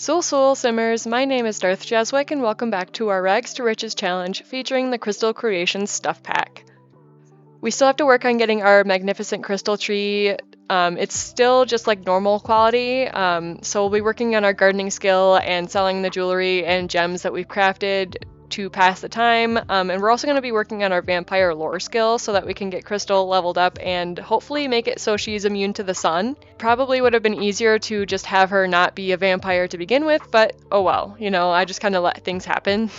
Soul Simmers, my name is Darth Jeswick and welcome back to our Rags to Riches challenge featuring the Crystal Creations Stuff Pack. We still have to work on getting our magnificent crystal tree. It's still just like normal quality, so we'll be working on our gardening skill and selling the jewelry and gems that we've crafted to pass the time, and we're also going to be working on our vampire lore skill so that we can get Crystal leveled up and hopefully make it so she's immune to the sun. Probably would have been easier to just have her not be a vampire to begin with, but oh well, I just kind of let things happen.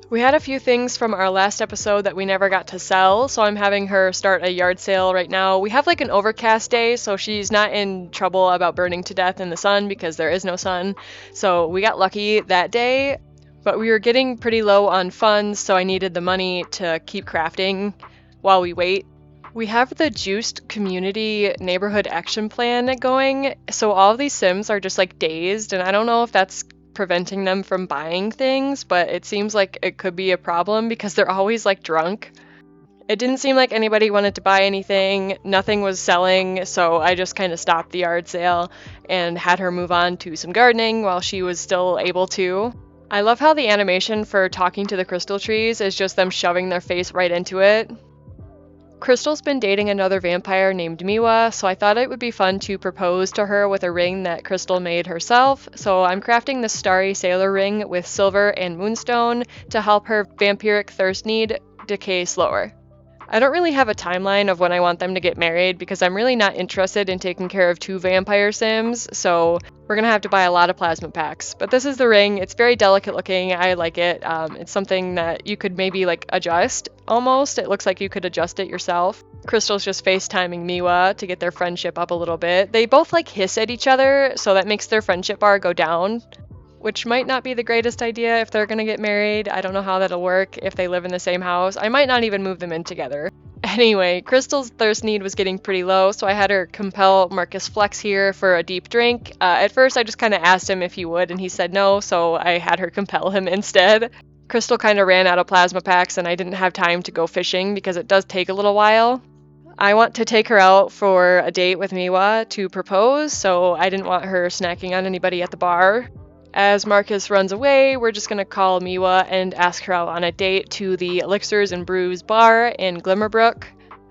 We had a few things from our last episode that we never got to sell, so I'm having her start a yard sale right now. We have like an overcast day, so she's not in trouble about burning to death in the sun because there is no sun. So we got lucky that day. But we were getting pretty low on funds, so I needed the money to keep crafting while we wait. We have the Juiced Community Neighborhood Action Plan going, so all of these Sims are just like dazed, and I don't know if that's preventing them from buying things, but it seems like it could be a problem because they're always like drunk. It didn't seem like anybody wanted to buy anything, nothing was selling, so I just kind of stopped the yard sale and had her move on to some gardening while she was still able to. I love how the animation for talking to the crystal trees is just them shoving their face right into it. Crystal's been dating another vampire named Miwa, so I thought it would be fun to propose to her with a ring that Crystal made herself, so I'm crafting the Starry Sailor ring with silver and moonstone to help her vampiric thirst need decay slower. I don't really have a timeline of when I want them to get married because I'm really not interested in taking care of two vampire sims, so we're gonna have to buy a lot of plasma packs. But this is the ring. It's very delicate looking. I like it. It's something that you could maybe like adjust almost. It looks like you could adjust it yourself. Crystal's just FaceTiming Miwa to get their friendship up a little bit. They both like hiss at each other, so that makes their friendship bar go down, which might not be the greatest idea if they're gonna get married. I don't know how that'll work if they live in the same house. I might not even move them in together. Anyway, Crystal's thirst need was getting pretty low, so I had her compel Marcus Flex here for a deep drink. At first, I just kind of asked him if he would, and he said no, so I had her compel him instead. Crystal kind of ran out of plasma packs, and I didn't have time to go fishing because it does take a little while. I want to take her out for a date with Miwa to propose, so I didn't want her snacking on anybody at the bar. As Marcus runs away, we're just going to call Miwa and ask her out on a date to the Elixirs and Brews bar in Glimmerbrook.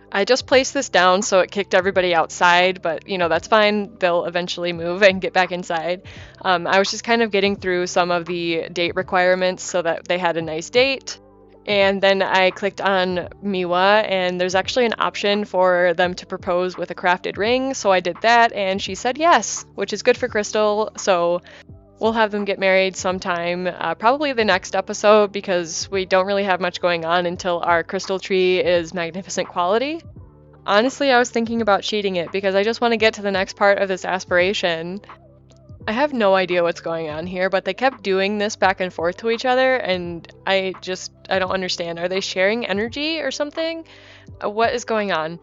I just placed this down so it kicked everybody outside, but that's fine. They'll eventually move and get back inside. I was just kind of getting through some of the date requirements so that they had a nice date. And then I clicked on Miwa, and there's actually an option for them to propose with a crafted ring, so I did that, and she said yes, which is good for Crystal, so we'll have them get married sometime, probably the next episode, because we don't really have much going on until our crystal tree is magnificent quality. Honestly, I was thinking about cheating it because I just want to get to the next part of this aspiration. I have no idea what's going on here, but they kept doing this back and forth to each other, and I don't understand. Are they sharing energy or something? What is going on?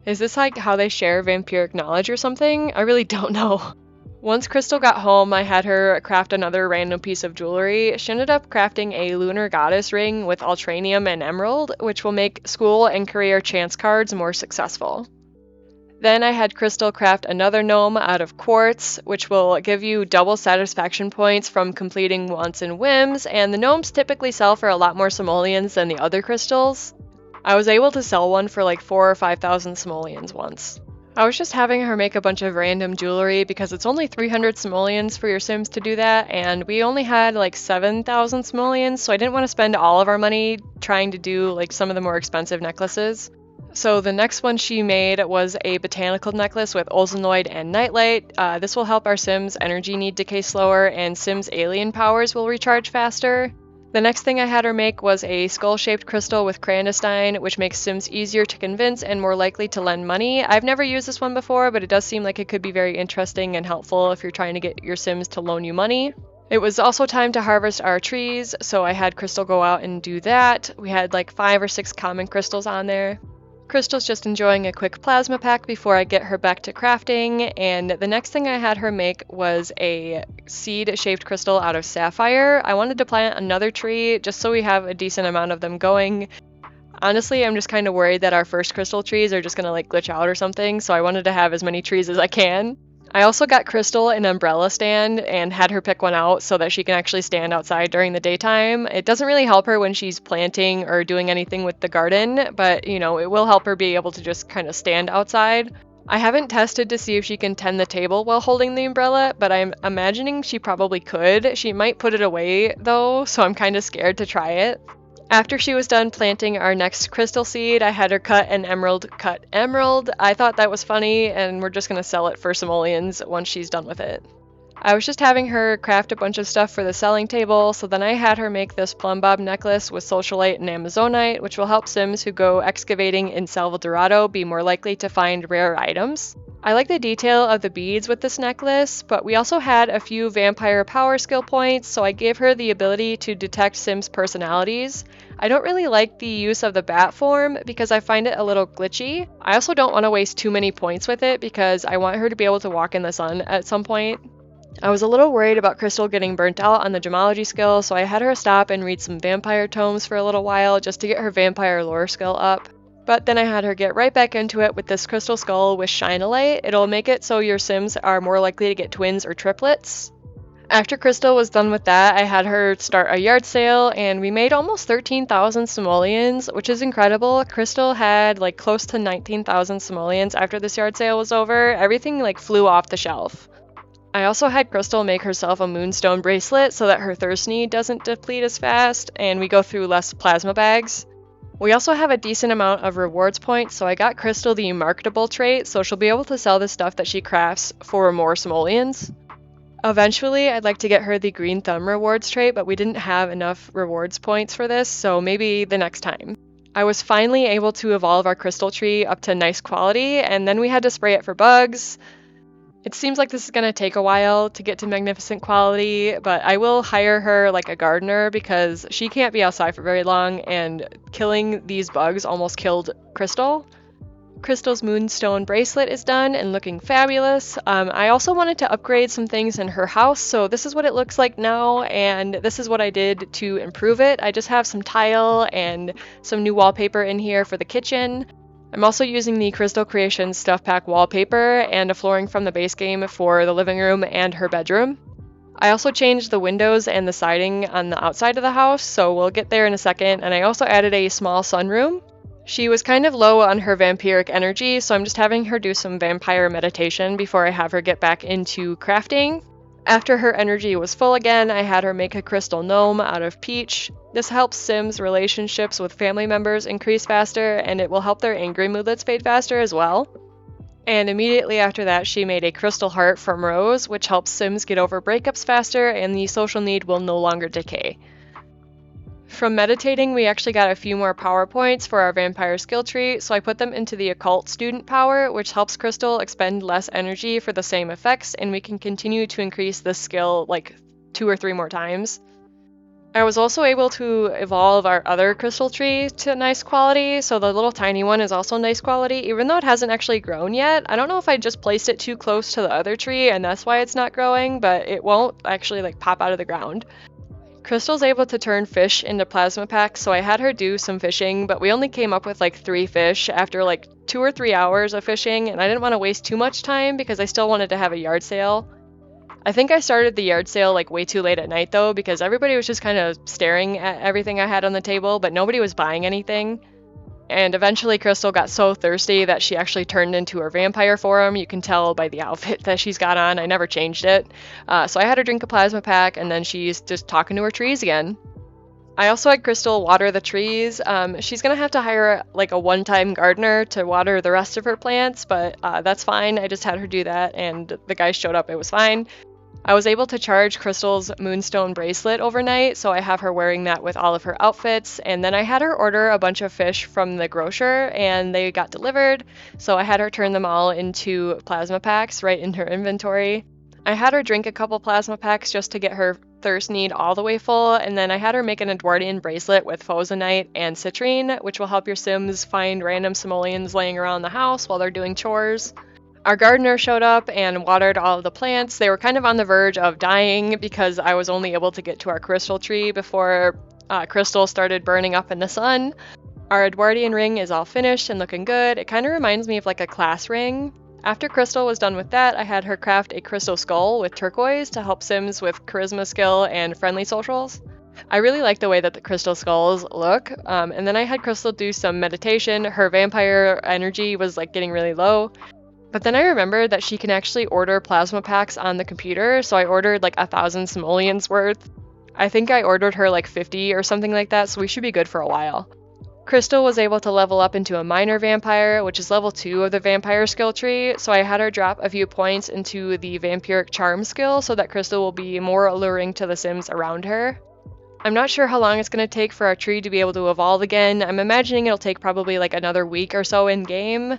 Is this like how they share vampiric knowledge or something? I really don't know. Once Crystal got home, I had her craft another random piece of jewelry. She ended up crafting a lunar goddess ring with ultranium and emerald, which will make school and career chance cards more successful. Then I had Crystal craft another gnome out of quartz, which will give you double satisfaction points from completing wants and whims, and the gnomes typically sell for a lot more simoleons than the other crystals. I was able to sell one for like 4,000 or 5,000 simoleons once. I was just having her make a bunch of random jewelry because it's only 300 simoleons for your Sims to do that, and we only had like 7,000 simoleons, so I didn't want to spend all of our money trying to do like some of the more expensive necklaces. So the next one she made was a botanical necklace with ozonoid and nightlight. This will help our Sims' energy need decay slower, and Sims' alien powers will recharge faster. The next thing I had her make was a skull-shaped crystal with clandestine, which makes Sims easier to convince and more likely to lend money. I've never used this one before, but it does seem like it could be very interesting and helpful if you're trying to get your Sims to loan you money. It was also time to harvest our trees, so I had Crystal go out and do that. We had like 5 or 6 common crystals on there. Crystal's just enjoying a quick plasma pack before I get her back to crafting, and the next thing I had her make was a seed-shaped crystal out of sapphire. I wanted to plant another tree just so we have a decent amount of them going. Honestly, I'm just kind of worried that our first crystal trees are just going to like glitch out or something, so I wanted to have as many trees as I can. I also got Crystal an umbrella stand and had her pick one out so that she can actually stand outside during the daytime. It doesn't really help her when she's planting or doing anything with the garden, but it will help her be able to just kind of stand outside. I haven't tested to see if she can tend the table while holding the umbrella, but I'm imagining she probably could. She might put it away though, so I'm kind of scared to try it. After she was done planting our next crystal seed, I had her cut an emerald cut emerald. I thought that was funny, and we're just going to sell it for simoleons once she's done with it. I was just having her craft a bunch of stuff for the selling table, so then I had her make this plumb bob necklace with socialite and amazonite, which will help Sims who go excavating in Salvadorado be more likely to find rare items. I like the detail of the beads with this necklace, but we also had a few vampire power skill points, so I gave her the ability to detect Sims' personalities. I don't really like the use of the bat form because I find it a little glitchy. I also don't want to waste too many points with it because I want her to be able to walk in the sun at some point. I was a little worried about Crystal getting burnt out on the gemology skill, so I had her stop and read some vampire tomes for a little while just to get her vampire lore skill up. But then I had her get right back into it with this crystal skull with shine a light. It'll make it so your Sims are more likely to get twins or triplets. After Crystal was done with that, I had her start a yard sale, and we made almost 13,000 simoleons, which is incredible. Crystal had close to 19,000 simoleons after this yard sale was over. Everything flew off the shelf. I also had Crystal make herself a moonstone bracelet so that her thirst need doesn't deplete as fast, and we go through less plasma bags. We also have a decent amount of rewards points, so I got Crystal the marketable trait, so she'll be able to sell the stuff that she crafts for more simoleons. Eventually, I'd like to get her the green thumb rewards trait, but we didn't have enough rewards points for this, so maybe the next time. I was finally able to evolve our crystal tree up to nice quality, and then we had to spray it for bugs. It seems like this is going to take a while to get to magnificent quality, but I will hire her like a gardener because she can't be outside for very long, and killing these bugs almost killed Crystal. Crystal's moonstone bracelet is done and looking fabulous. I also wanted to upgrade some things in her house, so this is what it looks like now, and this is what I did to improve it. I just have some tile and some new wallpaper in here for the kitchen. I'm also using the Crystal Creations Stuff Pack wallpaper and a flooring from the base game for the living room and her bedroom. I also changed the windows and the siding on the outside of the house, so we'll get there in a second, and I also added a small sunroom. She was kind of low on her vampiric energy, so I'm just having her do some vampire meditation before I have her get back into crafting. After her energy was full again, I had her make a crystal gnome out of peach. This helps Sims' relationships with family members increase faster, and it will help their angry moodlets fade faster as well. And immediately after that, she made a crystal heart from rose, which helps Sims get over breakups faster, and the social need will no longer decay. From meditating, we actually got a few more power points for our vampire skill tree, so I put them into the occult student power, which helps Crystal expend less energy for the same effects, and we can continue to increase this skill 2 or 3 more times. I was also able to evolve our other crystal tree to nice quality, so the little tiny one is also nice quality, even though it hasn't actually grown yet. I don't know if I just placed it too close to the other tree and that's why it's not growing, but it won't actually pop out of the ground. Crystal's able to turn fish into plasma packs, so I had her do some fishing, but we only came up with 3 fish after 2 or 3 hours of fishing, and I didn't want to waste too much time because I still wanted to have a yard sale. I think I started the yard sale way too late at night though, because everybody was just kind of staring at everything I had on the table, but nobody was buying anything. And eventually Crystal got so thirsty that she actually turned into her vampire form. You can tell by the outfit that she's got on. I never changed it. So I had her drink a plasma pack, and then she's just talking to her trees again. I also had Crystal water the trees. She's going to have to hire a one-time gardener to water the rest of her plants, but that's fine. I just had her do that, and the guy showed up. It was fine. I was able to charge Crystal's moonstone bracelet overnight, so I have her wearing that with all of her outfits, and then I had her order a bunch of fish from the grocer, and they got delivered, so I had her turn them all into plasma packs right in her inventory. I had her drink a couple plasma packs just to get her thirst need all the way full, and then I had her make an Edwardian bracelet with fozonite and citrine, which will help your Sims find random simoleons laying around the house while they're doing chores. Our gardener showed up and watered all of the plants. They were kind of on the verge of dying because I was only able to get to our crystal tree before Crystal started burning up in the sun. Our Edwardian ring is all finished and looking good. It kind of reminds me of a class ring. After Crystal was done with that, I had her craft a crystal skull with turquoise to help Sims with charisma skill and friendly socials. I really like the way that the crystal skulls look, and then I had Crystal do some meditation. Her vampire energy was like getting really low, but then I remembered that she can actually order plasma packs on the computer, so I ordered like 1,000 simoleons worth. I think I ordered her like 50 or something like that, so we should be good for a while. Crystal was able to level up into a minor vampire, which is level 2 of the vampire skill tree, so I had her drop a few points into the vampiric charm skill so that Crystal will be more alluring to the Sims around her. I'm not sure how long it's going to take for our tree to be able to evolve again. I'm imagining it'll take probably like another week or so in game.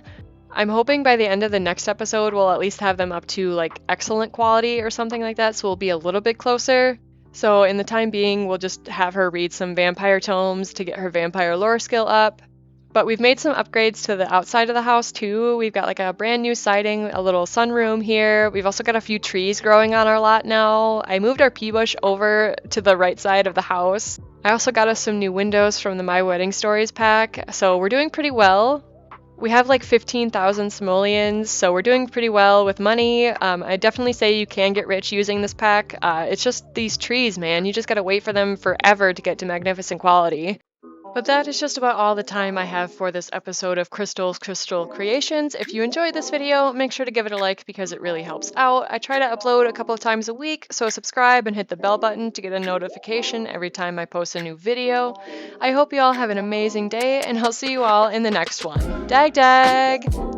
I'm hoping by the end of the next episode we'll at least have them up to like excellent quality or something like that, so we'll be a little bit closer. So in the time being, we'll just have her read some vampire tomes to get her vampire lore skill up. But we've made some upgrades to the outside of the house too. We've got like a brand new siding, a little sunroom here. We've also got a few trees growing on our lot now. I moved our pea bush over to the right side of the house. I also got us some new windows from the My Wedding Stories pack. So we're doing pretty well. We have like 15,000 simoleons, so we're doing pretty well with money. I definitely say you can get rich using this pack. It's just these trees, man. You just gotta wait for them forever to get to magnificent quality. But that is just about all the time I have for this episode of Crystal's Crystal Creations. If you enjoyed this video, make sure to give it a like because it really helps out. I try to upload a couple of times a week, so subscribe and hit the bell button to get a notification every time I post a new video. I hope you all have an amazing day, and I'll see you all in the next one. Dag dag!